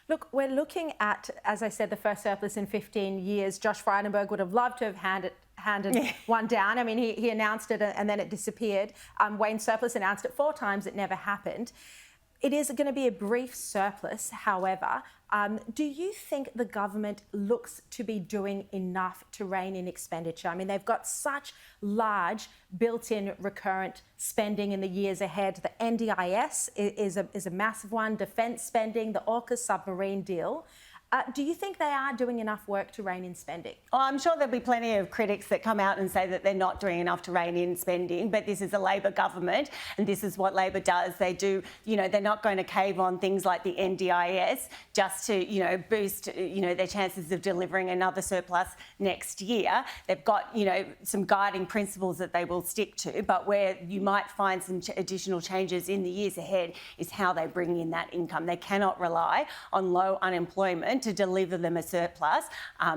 Look, we're looking at, as I said, the first surplus in 15 years. Josh Frydenberg would have loved to have handed one down. I mean, he announced it and then it disappeared. Wayne Surplus announced it 4 times. It never happened. It is going to be a brief surplus, however. Do you think the government looks to be doing enough to rein in expenditure? I mean, they've got such large built-in recurrent spending in the years ahead. The NDIS is a massive one, defence spending, the AUKUS submarine deal. Do you think they are doing enough work to rein in spending? Well, I'm sure there'll be plenty of critics that come out and say that they're not doing enough to rein in spending, but this is a Labor government and this is what Labor does. They do, they're not going to cave on things like the NDIS just to, boost, their chances of delivering another surplus next year. They've got, some guiding principles that they will stick to, but where you might find some additional changes in the years ahead is how they bring in that income. They cannot rely on low unemployment to deliver them a surplus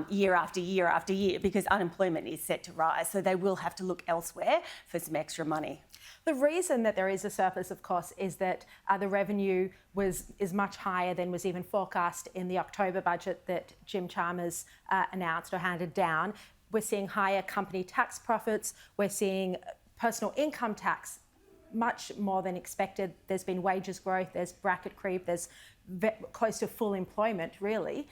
year after year after year, because unemployment is set to rise. So they will have to look elsewhere for some extra money. The reason that there is a surplus, of course, is that the revenue is much higher than was even forecast in the October budget that Jim Chalmers announced or handed down. We're seeing higher company tax profits. We're seeing personal income tax much more than expected. There's been wages growth, there's bracket creep, there's close to full employment, really.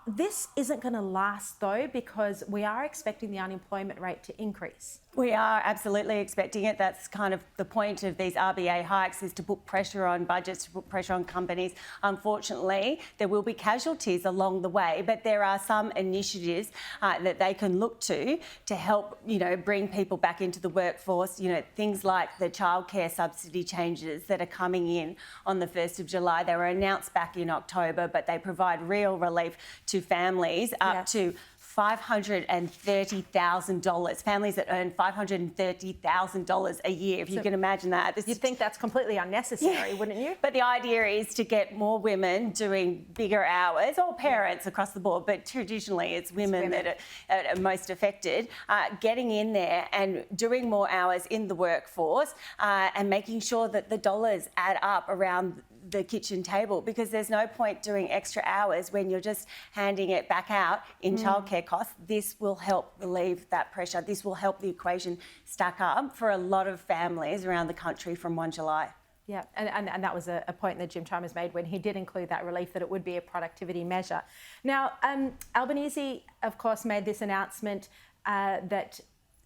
This isn't going to last, though, because we are expecting the unemployment rate to increase. We are absolutely expecting it. That's kind of the point of these RBA hikes, is to put pressure on budgets, to put pressure on companies. Unfortunately, there will be casualties along the way, but there are some initiatives that they can look to help, bring people back into the workforce. Things like the childcare subsidy changes that are coming in on the 1st of July. They were announced back in October, but they provide real relief to families up to $530,000. Families that earn $530,000 a year, if you can imagine that. You'd think that's completely unnecessary, wouldn't you? But the idea is to get more women doing bigger hours, or parents across the board, but traditionally it's women that are most affected, getting in there and doing more hours in the workforce and making sure that the dollars add up around the kitchen table, because there's no point doing extra hours when you're just handing it back out in childcare costs. This will help relieve that pressure. This will help the equation stack up for a lot of families around the country from 1 July. Yeah, and that was a point that Jim Chalmers made when he did include that relief, that it would be a productivity measure. Now, Albanese, of course, made this announcement that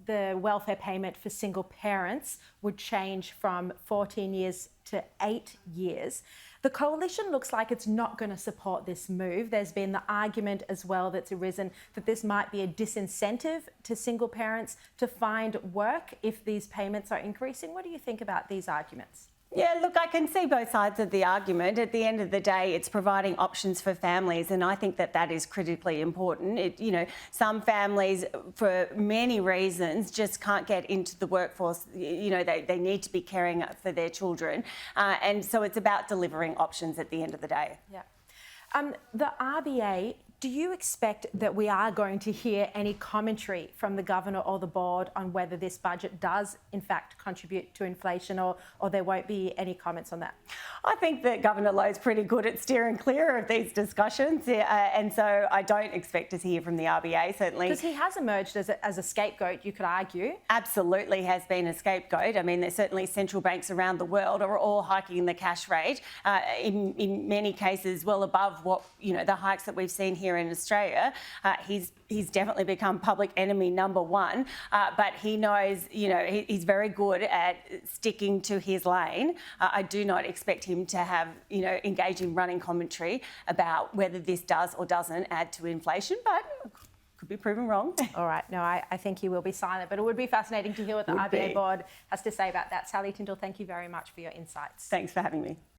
the welfare payment for single parents would change from 14 years to 8 years. The coalition looks like it's not going to support this move. There's been the argument as well that's arisen that this might be a disincentive to single parents to find work if these payments are increasing. What do you think about these arguments? Yeah, look, I can see both sides of the argument. At the end of the day, it's providing options for families, and I think that is critically important. Some families, for many reasons, just can't get into the workforce. They need to be caring for their children, and so it's about delivering options at the end of the day. Yeah. The RBA, do you expect that we are going to hear any commentary from the Governor or the board on whether this budget does, in fact, contribute to inflation, or there won't be any comments on that? I think that Governor Lowe's pretty good at steering clear of these discussions, and so I don't expect to hear from the RBA, certainly. Because he has emerged as a scapegoat, you could argue. Absolutely has been a scapegoat. I mean, there's certainly central banks around the world are all hiking the cash rate, in many cases well above what, the hikes that we've seen here in Australia. He's definitely become public enemy number one, but he knows, he's very good at sticking to his lane. I do not expect him to have, engage in running commentary about whether this does or doesn't add to inflation, but could be proven wrong. All right. No, I think he will be silent, but it would be fascinating to hear what the RBA board has to say about that. Sally Tindall, thank you very much for your insights. Thanks for having me.